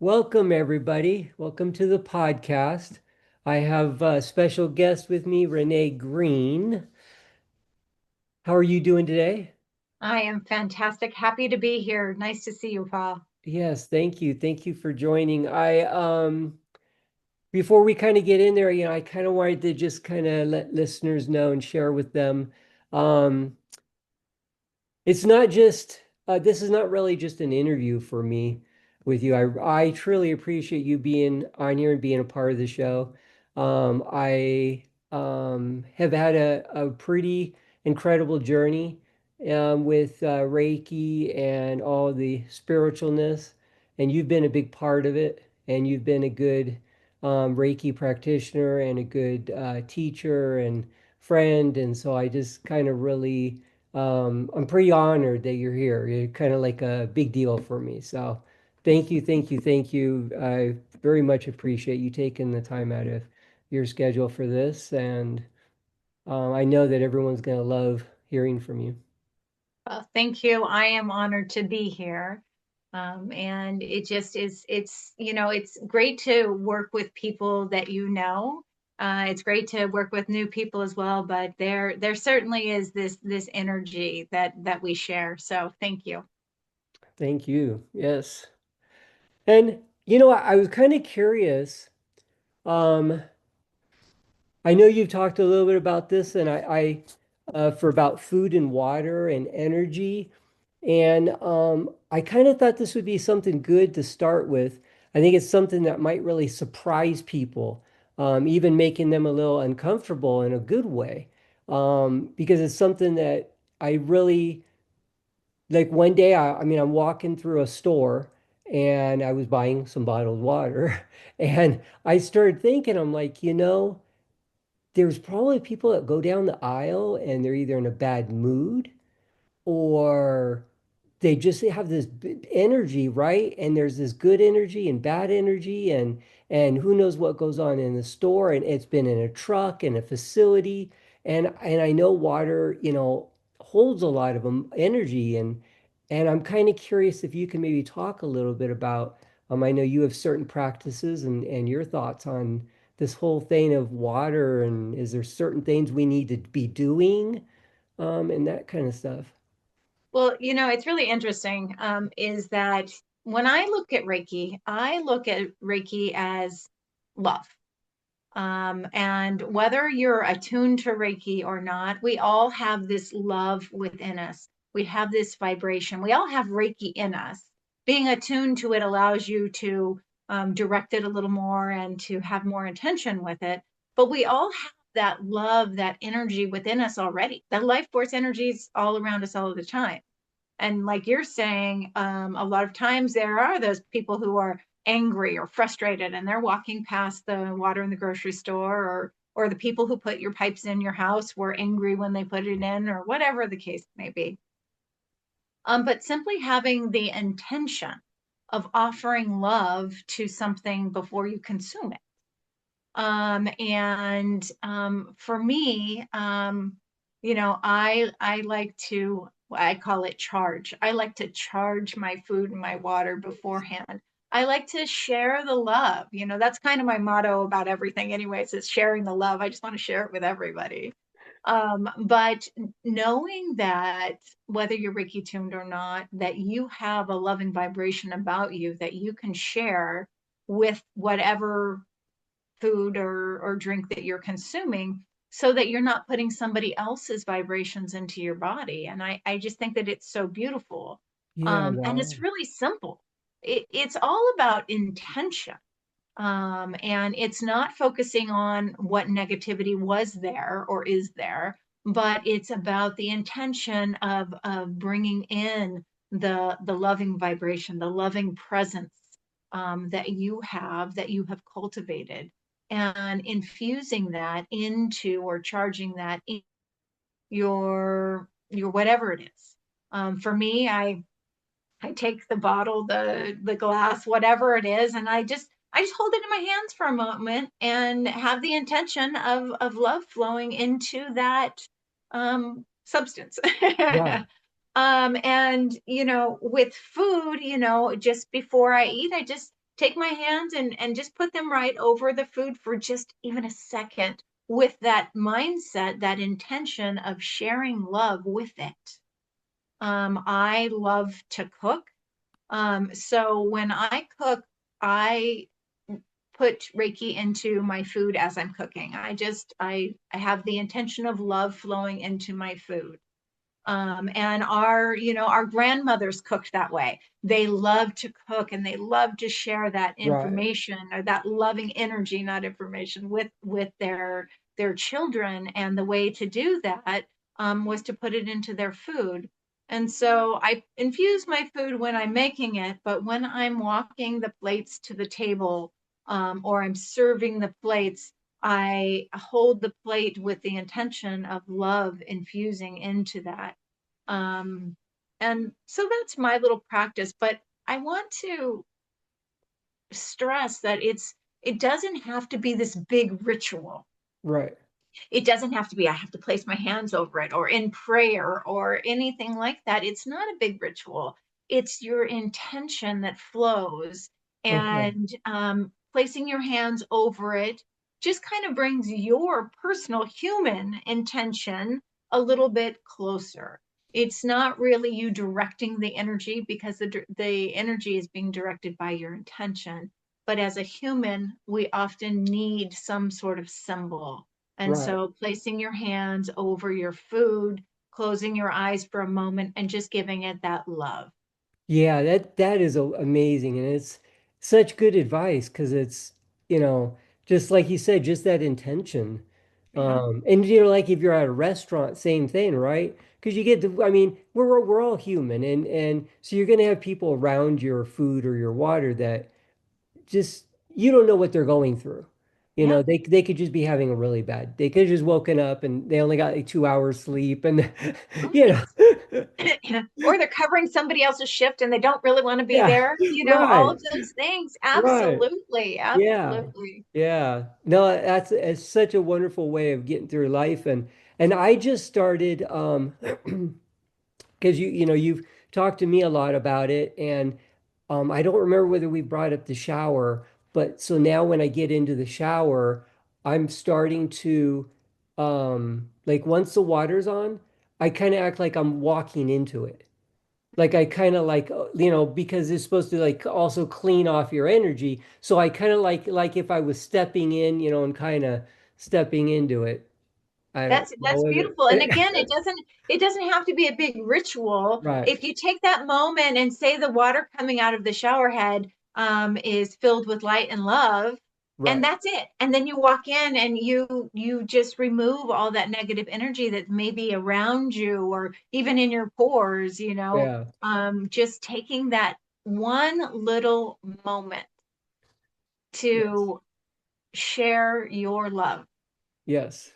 Welcome, everybody. Welcome to the podcast. I have a special guest with me, Renee Green. How are you doing today? I am fantastic. Happy to be here. Nice to see you, Paul. Yes, thank you. Thank you for joining. Before we kind of get in there, I kind of wanted to just kind of let listeners know and share with them. Um, it's not just this is not really just an interview for me with you. I truly appreciate you being on here and being a part of the show. I have had a pretty incredible journey with Reiki and all the spiritualness, and you've been a big part of it, and you've been a good Reiki practitioner and a good teacher and friend, and so I just kind of really I'm pretty honored that you're here. You're kind of like a big deal for me. So thank you, thank you, thank you. I very much appreciate you taking the time out of your schedule for this. And I know that everyone's going to love hearing from you. Well, thank you. I am honored to be here. And it just is, it's great to work with people that you know. It's great to work with new people as well, but there certainly is this energy that we share. So thank you. Thank you. Yes. And I was kind of curious. Um, I know you've talked a little bit about this, and I for about food and water and energy. And I kind of thought this would be something good to start with. I think it's something that might really surprise people, even making them a little uncomfortable in a good way, because it's something that I really like. One day, I'm walking through a store and I was buying some bottled water, and I started thinking, I'm like, there's probably people that go down the aisle and they're either in a bad mood or they just have this energy, right? And there's this good energy and bad energy, and who knows what goes on in the store, and it's been in a truck in a facility, and I know water, holds a lot of energy, and I'm kind of curious if you can maybe talk a little bit about I know you have certain practices and your thoughts on this whole thing of water, and is there certain things we need to be doing and that kind of stuff. Well, it's really interesting, is that when I look at Reiki, I look at Reiki as love. And whether you're attuned to Reiki or not, we all have this love within us. We have this vibration. We all have Reiki in us. Being attuned to it allows you to direct it a little more and to have more intention with it. But we all have that love, that energy within us already. That life force energy is all around us all the time. And like you're saying, a lot of times there are those people who are angry or frustrated and they're walking past the water in the grocery store, or the people who put your pipes in your house were angry when they put it in, or whatever the case may be. But simply having the intention of offering love to something before you consume it. And For me, I like to, I call it charge. I like to charge my food and my water beforehand. I like to share the love. That's kind of my motto about everything, anyways, is sharing the love. I just want to share it with everybody. But knowing that whether you're Reiki tuned or not, that you have a loving vibration about you that you can share with whatever food or drink that you're consuming, so that you're not putting somebody else's vibrations into your body. And I just think that it's so beautiful. Yeah, And it's wow. really simple. It's all about intention. And it's not focusing on what negativity was there or is there, but it's about the intention of bringing in the loving vibration, the loving presence, that you have cultivated, and infusing that into, or charging that in your whatever it is. For me, I take the bottle, the glass, whatever it is, and I just hold it in my hands for a moment and have the intention of love flowing into that substance. Yeah. And with food, just before I eat, I just take my hands and just put them right over the food for just even a second with that mindset, that intention of sharing love with it. I love to cook. So when I cook, I put Reiki into my food as I'm cooking. I have the intention of love flowing into my food. And our grandmothers cooked that way. They love to cook and they love to share that Right. information or that loving energy, not information, with their children. And the way to do that was to put it into their food. And so I infuse my food when I'm making it, but when I'm walking the plates to the table, or I'm serving the plates, I hold the plate with the intention of love infusing into that. Um, and so that's my little practice. But I want to stress that it doesn't have to be this big ritual. Right. It doesn't have to be, I have to place my hands over it or in prayer or anything like that. It's not a big ritual. It's your intention that flows. Okay. And placing your hands over it just kind of brings your personal human intention a little bit closer. It's not really you directing the energy because the energy is being directed by your intention. But as a human, we often need some sort of symbol, and Right. so placing your hands over your food, closing your eyes for a moment, and just giving it that love. Yeah, that is amazing, and it's such good advice because it's, you know, just like you said, just that intention. Yeah. And like if you're at a restaurant, same thing, right? Because you get the, I mean, we're all human, and so you're gonna have people around your food or your water that just you don't know what they're going through. Yeah. They could just be having a really bad. They could have just woken up and they only got like 2 hours sleep, and you Right. know, Or they're covering somebody else's shift and they don't really want to be yeah, there. All right, of those things. right. Absolutely. Yeah. Absolutely. Yeah. No, that's it's such a wonderful way of getting through life. And I just started because you've talked to me a lot about it, and I don't remember whether we brought up the shower, but so now when I get into the shower, I'm starting to like once the water's on, I kind of act like I'm walking into it. Like I kind of like because it's supposed to like also clean off your energy. So I kind of like if I was stepping in, and kind of stepping into it. I don't know That's whether beautiful. And again, it doesn't have to be a big ritual. right, If you take that moment and say the water coming out of the shower head is filled with light and love, and right. that's it. And then you walk in and you just remove all that negative energy that may be around you or even in your pores, Yeah. just taking that one little moment Yes. to share your love. Yes.